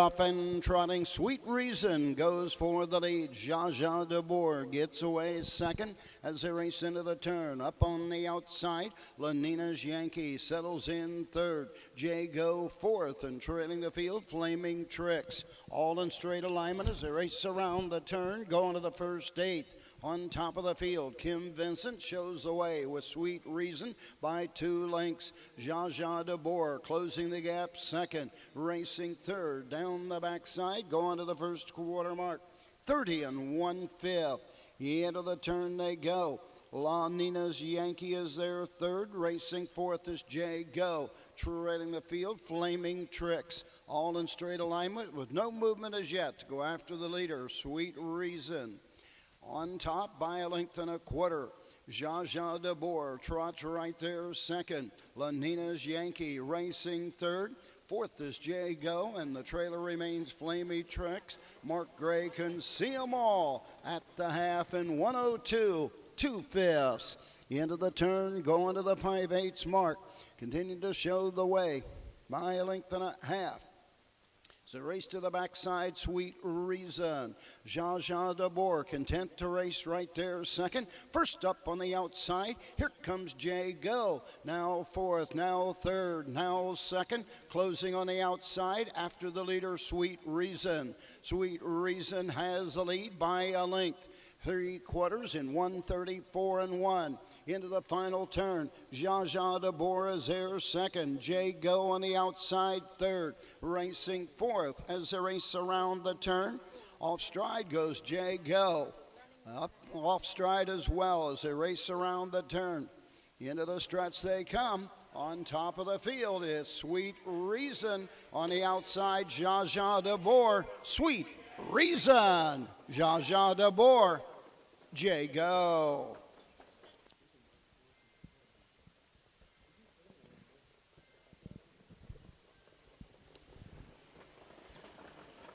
off and trotting. Sweet Reason goes for the lead. Jaja DeBoer gets away second as they race into the turn. Up on the outside, Lenina's Yankee settles in third. Jago fourth, and trailing the field, Flaming Tricks. All in straight alignment as they race around the turn, going to the first eighth. On top of the field, Kim Vincent shows the way with Sweet Reason by 2 lengths. Jaja DeBoer closing the gap second, racing third. Down the backside, going to the first quarter mark. 30 1/5. Into the turn they go. La Nina's Yankee is there third. Racing fourth is Jago. Trailing the field, Flaming Tricks. All in straight alignment with no movement as yet to go after the leader, Sweet Reason. On top by a length and a quarter. Jaja DeBoer trots right there second. La Nina's Yankee racing third. Fourth is Jago, and the trailer remains Flaming Tricks. Mark Gray can see them all at the half in 102 2/5. Into the turn, going to the 5/8 mark. Continuing to show the way by a length and a half. So race to the backside, Sweet Reason. Jaja DeBoer content to race right there second. First up on the outside, here comes Jago. Now fourth, now third, now second. Closing on the outside after the leader, Sweet Reason. Sweet Reason has the lead by a length. 3/4 in 134 1. Into the final turn, Jaja DeBoer is there second. Jago on the outside third. Racing fourth as they race around the turn. Off stride goes Jago. Up off stride as well as they race around the turn. Into the stretch they come. On top of the field, it's Sweet Reason. On the outside, Jaja DeBoer. Sweet Reason. Jaja DeBoer. Jago.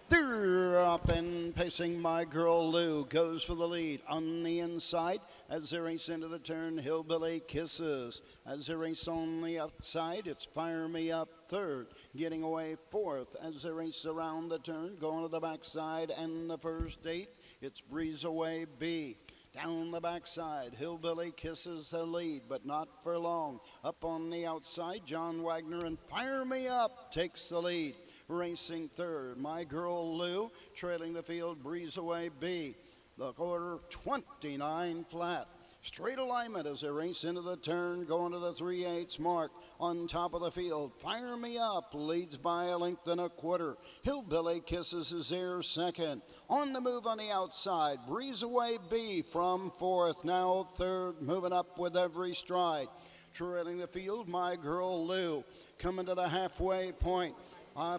They're off and pacing My Girl Lou goes for the lead on the inside as they race into the turn. Hillbilly Kisses as they race on the outside. It's Fire Me Up third, getting away fourth as they race around the turn. Going to the backside and the first eight. It's Breeze Away B. Down the backside, Hillbilly Kisses the lead, but not for long. Up on the outside, John Wagner and Fire Me Up takes the lead. Racing third, My Girl Lou, trailing the field, Breeze Away B. The quarter 29 flat. Straight alignment as they race into the turn, going to the 3/8 mark. On top of the field, Fire Me Up leads by a length and a quarter. Hillbilly Kisses is there second. On the move on the outside, Breeze Away B from fourth, now third, moving up with every stride. Trailing the field, My Girl Lou, coming to the halfway point.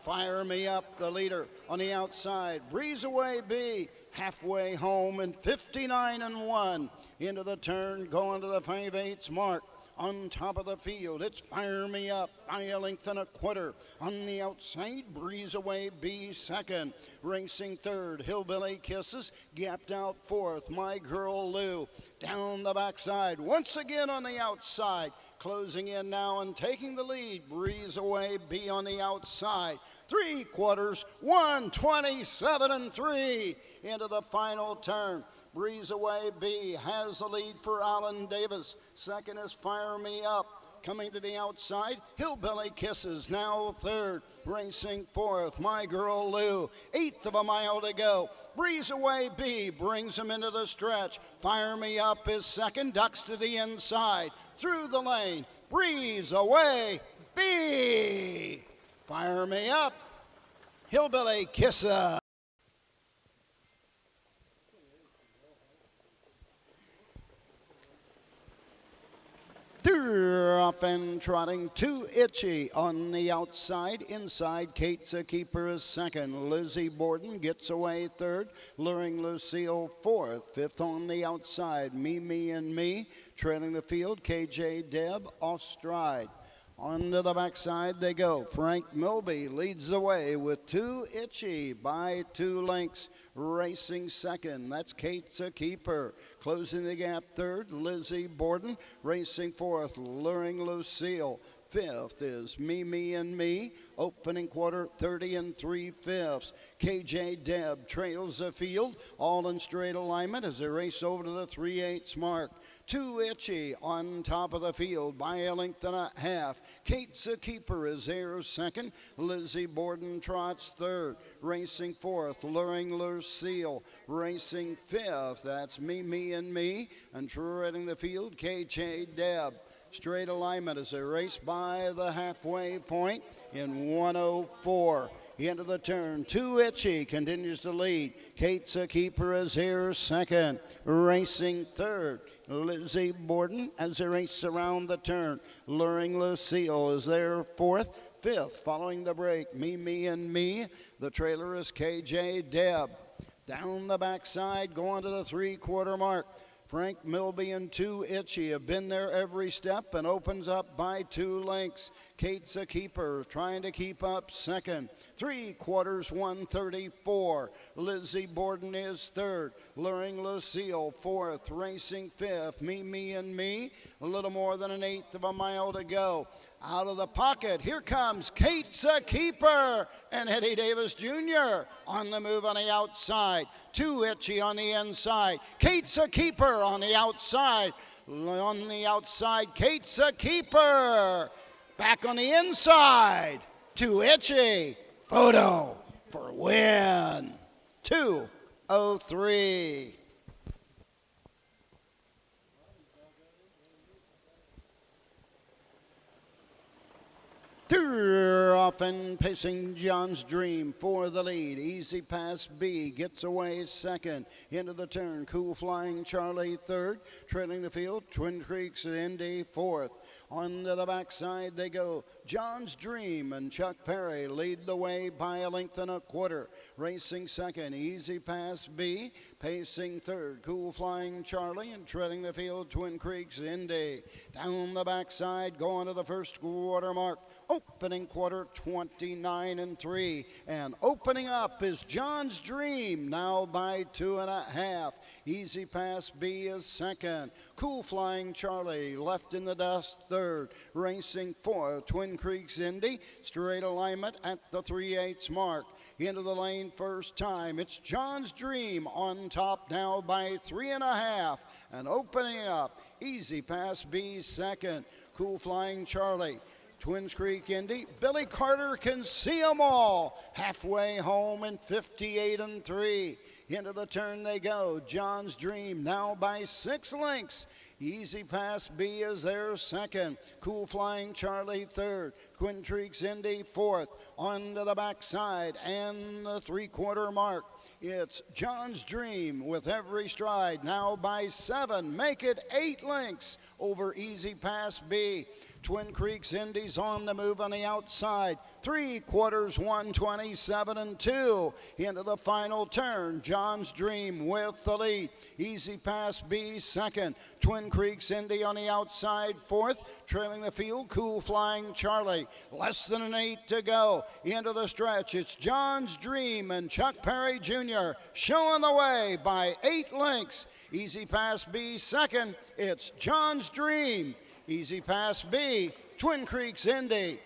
Fire Me Up, the leader on the outside. Breeze Away B, halfway home in 59 1. Into the turn, going to the 5/8 mark. On top of the field, it's Fire Me Up by a length and a quarter. On the outside, Breeze Away B second. Racing third, Hillbilly Kisses, gapped out fourth. My Girl Lou down the backside. Once again on the outside. Closing in now and taking the lead. Breeze Away B on the outside. 3/4, 127 3 into the final turn. Breeze Away B has the lead for Alan Davis. Second is Fire Me Up. Coming to the outside, Hillbilly Kisses now third. Racing fourth, My Girl Lou. 1/8 of a mile to go. Breeze Away B brings him into the stretch. Fire Me Up is second, ducks to the inside. Through the lane, Breeze Away B. Fire Me Up, Hillbilly Kisses. They're off and trotting. Too Itchy on the outside. Inside, Kate's a keeper is second. Lizzie Borden gets away third. Luring Lucille fourth. Fifth on the outside, Me and Me. Trailing the field, KJ Deb off stride. Onto the backside they go. Frank Milby leads the way with Too Itchy by 2 lengths. Racing second, that's Kate's a keeper. Closing the gap third, Lizzie Borden. Racing fourth, Luring Lucille. Fifth is Me and Me. Opening quarter, 30 3/5. KJ Deb trails the field, all in straight alignment as they race over to the 3/8 mark. Too Itchy on top of the field by a length and a half. Kate's a Keeper is there second. Lizzie Borden trots third. Racing fourth, Luring Lucille. Racing fifth, that's Me and Me. And treading the field, KJ Deb. Straight alignment as they race by the halfway point in 1:04. Into the turn, Too Itchy continues to lead. Kate's a Keeper is here second. Racing third, Lizzie Borden as they race around the turn. Luring Lucille is there fourth. Fifth, following the break, Me and Me. The trailer is KJ Deb. Down the backside, going to the 3/4 mark. Frank Milby and Too Itchy have been there every step and opens up by 2 lengths. Kate's a Keeper trying to keep up second. 3/4, 1:34. Lizzie Borden is third. Luring Lucille fourth. Racing fifth. Me and Me. A little more than an eighth of a mile to go. Out of the pocket, here comes Kate's a Keeper and Eddie Davis Jr. on the move on the outside. Too Itchy on the inside. Kate's a Keeper on the outside. On the outside, Kate's a Keeper. Back on the inside, Too Itchy. Photo for win. 2:03. They're off and pacing John's Dream for the lead. Easy Pass B gets away second. Into the turn, Cool Flying Charlie third. Trailing the field, Twin Creeks Indy fourth. Onto the backside they go. John's Dream and Chuck Perry lead the way by a length and a quarter. Racing second, Easy Pass B. Pacing third, Cool Flying Charlie. And treading the field, Twin Creeks Indy. Down the backside, going to the first quarter mark. Opening quarter, 29 3. And opening up is John's Dream, now by 2.5. Easy Pass B is second. Cool Flying Charlie left in the dust third. Racing fourth, Twin Creeks Indy. Straight alignment at the 3/8 mark. Into the lane first time. It's John's Dream on top now by 3.5. And opening up, Easy Pass B second. Cool Flying Charlie. Twins Creek Indy. Billy Carter can see them all. Halfway home in 58 3. Into the turn they go. John's Dream now by 6 lengths. Easy Pass B is there second. Cool Flying Charlie third. Twin Creeks Indy fourth. Onto the backside and the 3/4 mark. It's John's Dream with every stride now by 7. Make it 8 lengths over Easy Pass B. Twin Creeks Indy's on the move on the outside. 3/4, 127 2. Into the final turn, John's Dream with the lead. Easy Pass B second. Twin Creeks Indy on the outside fourth. Trailing the field, Cool Flying Charlie. Less than an 8 to go. Into the stretch, it's John's Dream and Chuck Perry Jr. showing the way by 8 lengths. Easy Pass B second. It's John's Dream. Easy Pass B, Twin Creeks Indy.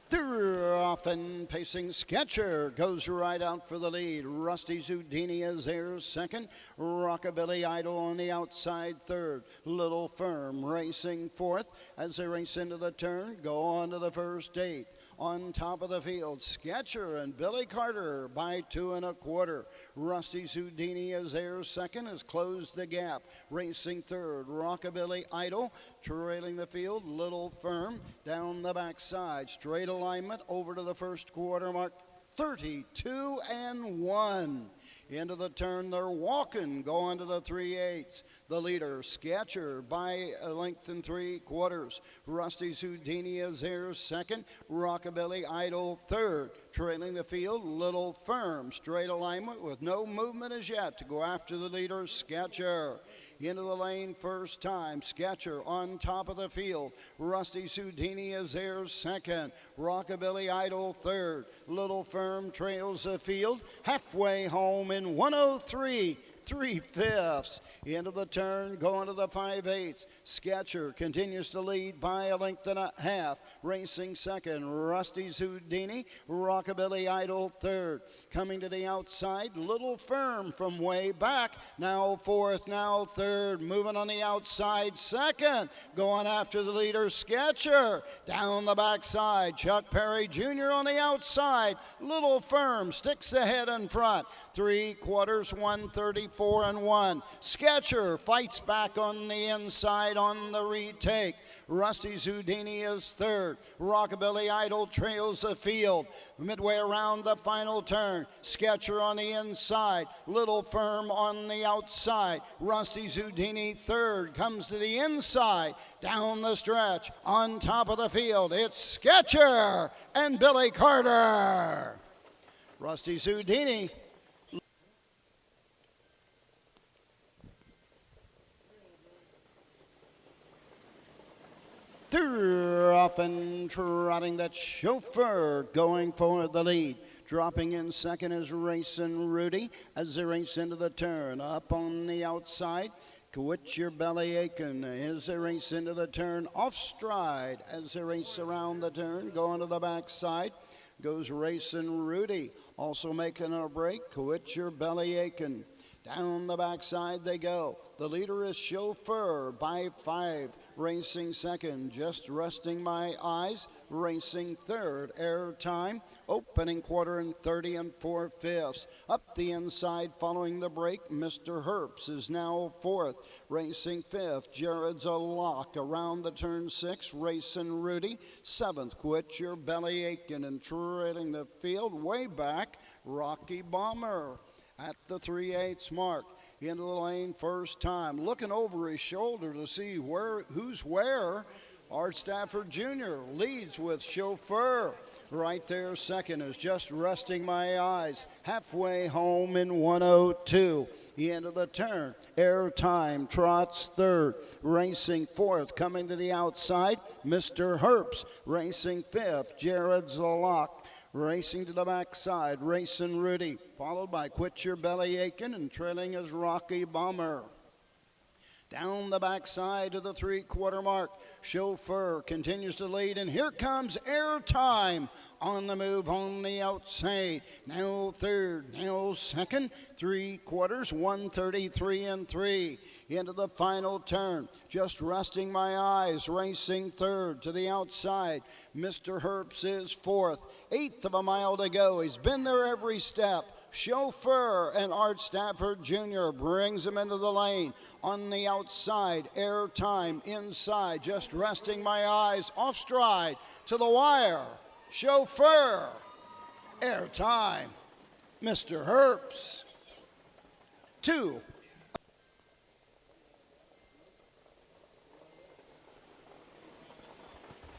They're off and pacing. Sketcher goes right out for the lead. Rusty Zudini is there second. Rockabilly Idol on the outside third. Little Firm racing fourth as they race into the turn. Go on to the first 8. On top of the field, Sketcher and Billy Carter by 2 1/4. Rusty Zudini is there second, has closed the gap. Racing third, Rockabilly Idol. Trailing the field, Little Firm. Down the backside, straight alignment over to the first quarter mark. 32 1. Into the turn, they're walking, going to the 3/8. The leader, Sketcher, by a length and 3/4. Rusty Zudini is there second. Rockabilly Idol third. Trailing the field, Little Firm. Straight alignment with no movement as yet to go after the leader, Sketcher. Into the lane first time, Sketcher on top of the field. Rusty Zudini is there second. Rockabilly Idol third. Little Firm trails the field. Halfway home in 1:03. 3/5. Into the turn, going to the 5/8. Sketcher continues to lead by a length and a half. Racing second, Rusty's Houdini. Rockabilly Idol third. Coming to the outside, Little Firm from way back. Now fourth, now third. Moving on the outside, second. Going after the leader, Sketcher. Down the backside, Chuck Perry Jr. on the outside. Little Firm sticks ahead in front. 3/4, 134-1. Sketcher fights back on the inside on the retake. Rusty's Houdini is third. Rockabilly Idol trails the field. Midway around the final turn, Sketcher on the inside. Little Firm on the outside. Rusty's Houdini third. Comes to the inside. Down the stretch. On top of the field, it's Sketcher and Billy Carter. Rusty's Houdini. They're off and trotting, that Chauffeur going for the lead. Dropping in second is Racing Rudy as they race into the turn. Up on the outside, Quit Your Belly Aching as they race into the turn. Off stride as they race around the turn. Going to the backside goes Racing Rudy. Also making a break, Quit Your Belly Aching. Down the backside they go. The leader is Chauffeur by 5. Racing second, Just Resting My Eyes. Racing third, Airtime. Opening quarter in 30 4/5. Up the inside following the break, Mr. Herps is now fourth. Racing fifth, Jared's a Lock. Around the turn 6, Racing Rudy. Seventh, Quit Your Belly Aching. And trailing the field way back, Rocky Bomber. At the 3/8 mark, into the lane first time, looking over his shoulder to see who's where. Art Stafford Jr. leads with Chauffeur. Right there second is Just Resting My Eyes. Halfway home in 1:02. Into the turn, Airtime trots third. Racing fourth, coming to the outside, Mr. Herps. Racing fifth, Jared's a Lock. Racing to the backside, Racing Rudy, followed by Quit Your Belly Aching, and trailing is Rocky Bomber. Down the backside to the 3/4 mark, Chauffeur continues to lead, and here comes Airtime on the move on the outside. Now third, now second, 3/4, 133-3. Into the final turn, Just Resting My Eyes, racing third to the outside. Mr. Herps is fourth, 1/8 of a mile to go. He's been there every step. Chauffeur and Art Stafford Jr. brings him into the lane. On the outside, Airtime inside, Just Resting My Eyes, off stride to the wire. Chauffeur, Airtime, Mr. Herps. 2.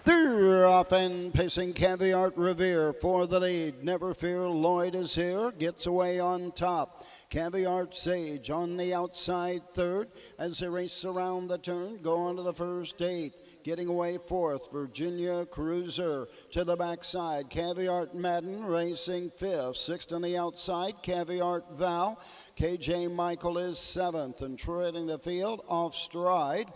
They're off and pacing, Caviar Revere for the lead. Never Fear Lloyd is here, gets away on top. Caviar Sage on the outside third as they race around the turn, going to the first 8. Getting away fourth, Virginia Cruiser to the backside. Caviar Madden racing fifth. Sixth on the outside, Caviar Val. KJ Michael is seventh, and trailing the field off stride,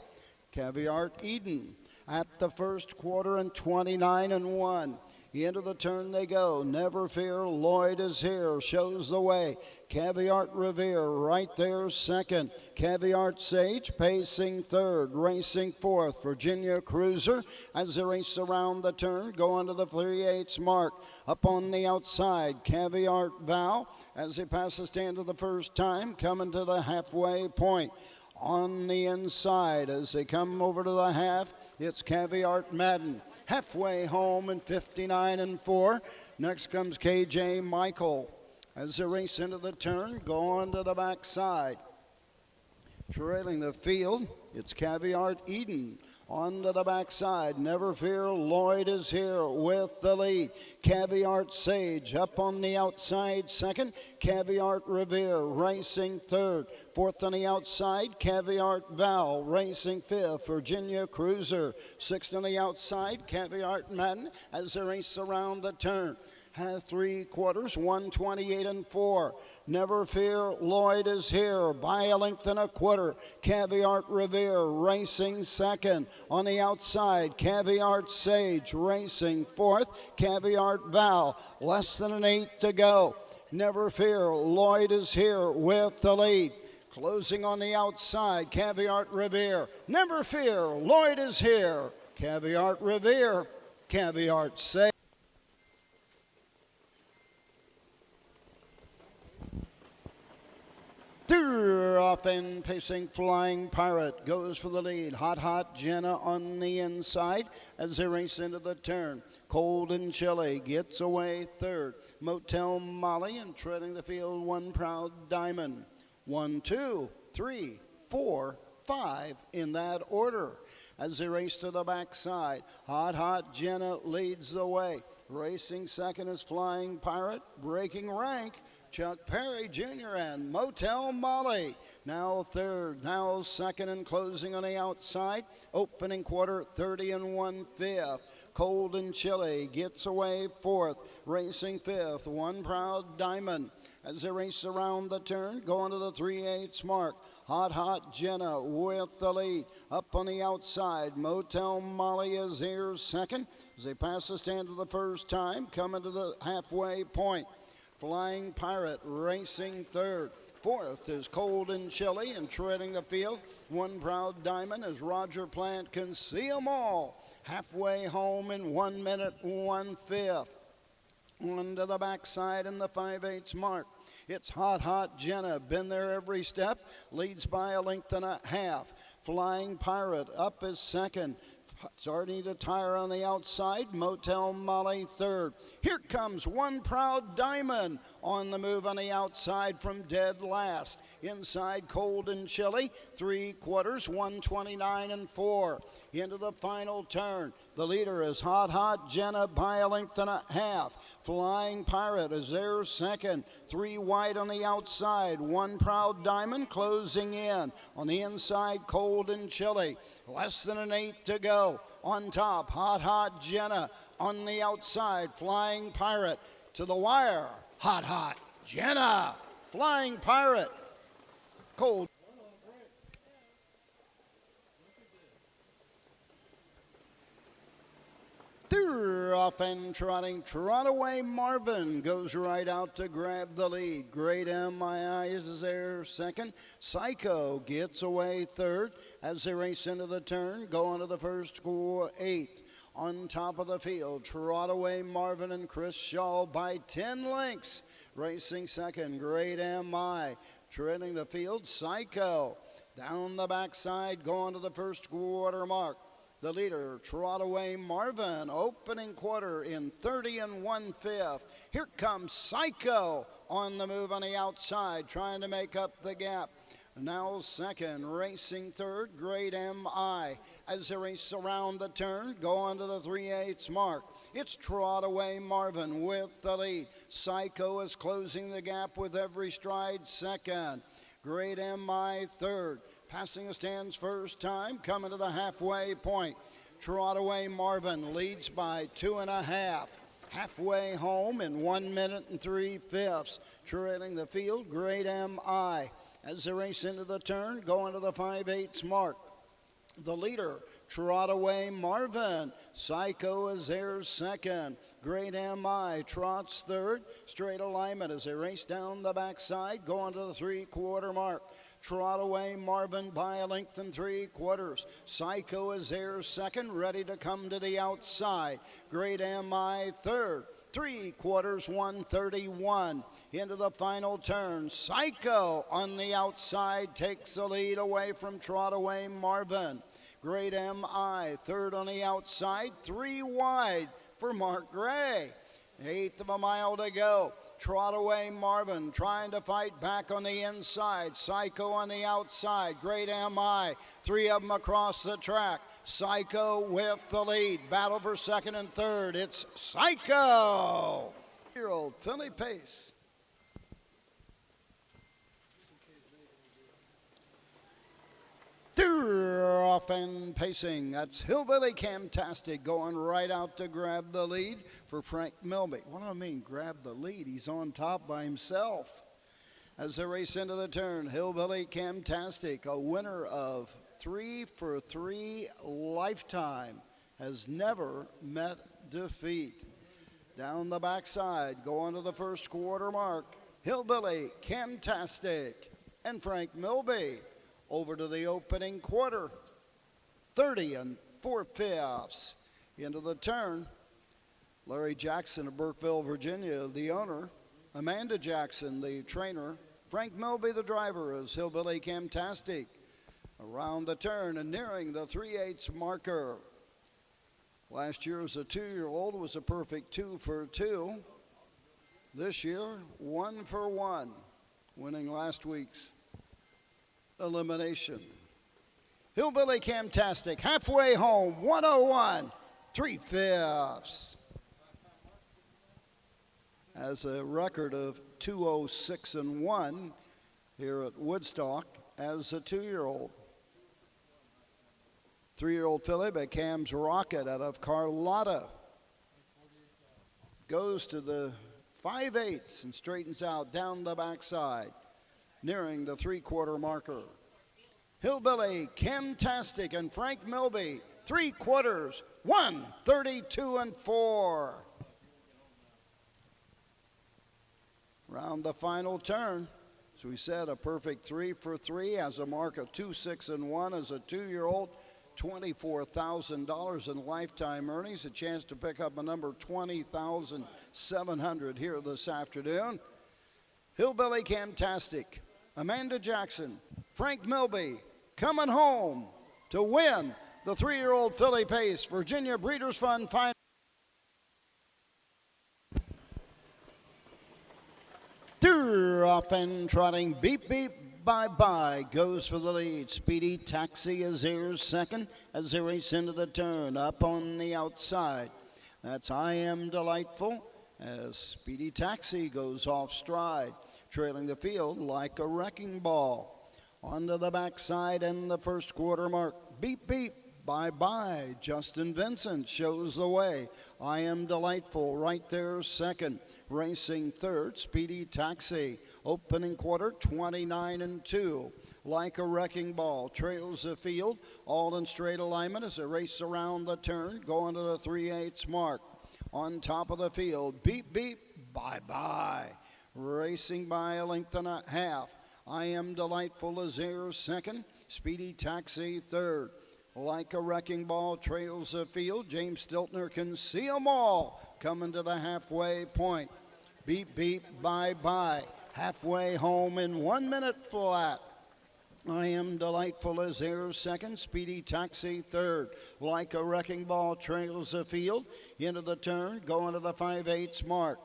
Caviar Eden. At the first quarter in 29-1. Into the turn they go. Never Fear Lloyd is here, shows the way. Caviar Revere right there second. Caviar Sage pacing third. Racing fourth, Virginia Cruiser as they race around the turn, going to the 3/8 mark. Up on the outside, Caviar Val as he passes the stand for the first time, coming to the halfway point. On the inside as they come over to the half, it's Caviar Madden. Halfway home in 59-4. Next comes KJ Michael as they race into the turn, going to the backside. Trailing the field, it's Caviar Eden. On to the backside, Never Fear Lloyd is here with the lead. Caviar Sage up on the outside second. Caviar Revere racing third. Fourth on the outside, Caviar Val racing fifth. Virginia Cruiser. Sixth on the outside, Caviar Madden as they race around the turn. has 3/4, 128 and 4. Never Fear, Lloyd is here by a length and a quarter. Caviar Revere racing second. On the outside, Caviar Sage racing fourth. Caviar Val, less than an 8 to go. Never Fear, Lloyd is here with the lead. Closing on the outside, Caviar Revere. Never Fear, Lloyd is here. Caviar Revere, Caviar Sage. Off and pacing Flying Pirate goes for the lead. Hot Jenna on the inside as they race into the turn. Cold and Chilly gets away third. Motel Molly and treading the field, One Proud Diamond. 1, 2, 3, 4, 5 in that order as they race to the backside. Hot Jenna leads the way. Racing second is Flying Pirate. Breaking rank, Chuck Perry Jr. and Motel Molly. Now third, now second, and closing on the outside. Opening quarter, 30 and 1/5. Cold and Chilly gets away fourth. Racing fifth, One Proud Diamond. As they race around the turn, going to the 3/8 mark. Hot Jenna with the lead. Up on the outside, Motel Molly is here second. As they pass the stand for the first time, coming to the halfway point. Flying Pirate racing third. Fourth is Cold and Chilly, and treading the field, One Proud Diamond as Roger Plant can see them all. Halfway home in 1 minute, 1/5. On to the backside in the 5/8 mark. It's Hot Jenna, been there every step, leads by a length and a half. Flying Pirate up is second. Starting to tire on the outside, Motel Molly third. Here comes One Proud Diamond on the move on the outside from dead last. Inside, Cold and Chilly, 3/4, 129 and 4. Into the final turn. The leader is Hot Jenna by a length and a half. Flying Pirate is there second. 3 wide on the outside. One Proud Diamond closing in. On the inside, Cold and Chilly. Less than an 8 to go. On top, Hot Jenna. On the outside, Flying Pirate. To the wire, Hot Jenna. Flying Pirate. Cold. They're off and trotting. Trotaway Marvin goes right out to grab the lead. Great MII is there second. Psycho gets away third as they race into the turn, going to the first 8th. On top of the field, Trotaway Marvin and Chris Shaw by 10 lengths. Racing second, Great MI. Treading the field, Psycho. Down the backside, going to the first quarter mark. The leader, Trotaway Marvin, opening quarter in 30 and 1/5. Here comes Psycho on the move on the outside, trying to make up the gap. Now second, racing third, Great MI. As they race around the turn, going to the 3/8 mark. It's Trotaway Marvin with the lead. Psycho is closing the gap with every stride second. Great MI third. Passing the stands first time, coming to the halfway point. Trotaway Marvin leads by 2.5. Halfway home in 1 minute and 3/5. Trailing the field, Great MI. As they race into the turn, going to the 5/8 mark. The leader, Trotaway Marvin. Psycho is there second. Great MI trots third. Straight alignment as they race down the backside, going to the 3/4 mark. Trotaway Marvin by a length and 3/4. Psycho is there second, ready to come to the outside. Great MI third. 3/4, 131. Into the final turn. Psycho on the outside takes the lead away from Trotaway Marvin. Great MI third on the outside, 3 wide for Mark Gray. 1/8 of a mile to go. Trotaway Marvin trying to fight back on the inside. Psycho on the outside. Great MI. 3 of them across the track. Psycho with the lead. Battle for second and third. It's Psycho. Year-old Philly Pace. They're off and pacing. That's Hillbilly Camtastic going right out to grab the lead for Frank Milby. What do I mean, grab the lead? He's on top by himself. As they race into the turn, Hillbilly Camtastic, a winner of 3 for 3 lifetime, has never met defeat. Down the backside, going to the first quarter mark, Hillbilly Camtastic and Frank Milby. Over to the opening quarter, 30 4/5. Into the turn, Larry Jackson of Burkeville, Virginia, the owner. Amanda Jackson, the trainer. Frank Milby, the driver, is Hillbilly Camtastic. Around the turn and nearing the 3/8 marker. Last year as a 2-year-old was a perfect 2 for 2. This year, 1 for 1, winning last week's elimination. Hillbilly Camtastic halfway home, 101 3/5. Has a record of 206-1 here at Woodstock as a 2-year-old. 3-year-old filly by Cam's Rocket out of Carlotta. Goes to the 5/8 and straightens out down the backside, nearing the 3/4 marker. Hillbilly Camtastic and Frank Milby, 3/4, 132-4. Round the final turn, as we said, a perfect 3 for 3, has a mark of 2-6-1 as a 2-year-old. $24,000 in lifetime earnings, a chance to pick up a number 20,700 here this afternoon. Hillbilly Camtastic, Amanda Jackson, Frank Milby coming home to win the 3-year-old filly pace, Virginia Breeders' Fund Final. They're off and trotting, beep, beep. Bye-bye goes for the lead. Speedy Taxi is here second as they race into the turn. Up on the outside, that's I Am Delightful as Speedy Taxi goes off stride, trailing the field like a wrecking ball. Onto the backside and the first quarter mark. Beep, beep. Bye-bye. Justin Vincent shows the way. I Am Delightful right there second. Racing third, Speedy Taxi. Opening quarter, 29-2. Like a wrecking ball, trails the field, all in straight alignment as they race around the turn, going to the 3/8 mark. On top of the field, beep, beep, bye-bye. Racing by a length and a half. I Am Delightful is here second, Speedy Taxi third. Like a wrecking ball, trails the field. James Stiltner can see them all coming to the halfway point. Beep, beep, bye-bye. Halfway home in 1 minute flat. I Am Delightful is here second, Speedy Taxi third. Like a wrecking ball, trails the field. Into the turn, going to the 5/8 mark.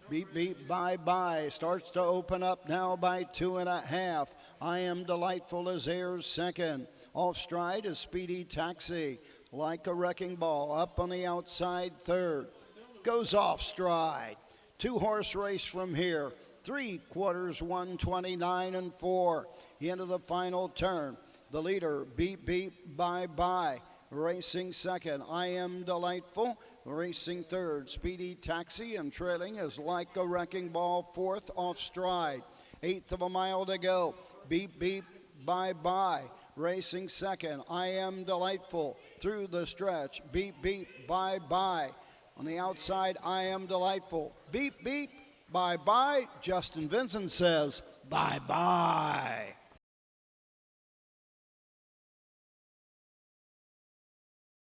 Beep, beep, bye-bye. Starts to open up now by 2.5. I Am Delightful is here second. Off stride is Speedy Taxi. Like a wrecking ball, up on the outside third. Goes off stride. 2-horse race from here. 3/4, 129-4. Into the final turn. The leader, beep, beep, bye-bye. Racing second, I Am Delightful. Racing third, Speedy Taxi, and trailing is Like a Wrecking Ball, fourth off stride. 1/8 of a mile to go. Beep, beep, bye-bye. Racing second, I Am Delightful. Through the stretch, beep, beep, bye-bye. On the outside, I Am Delightful. Beep, beep, bye-bye. Justin Vincent says bye-bye.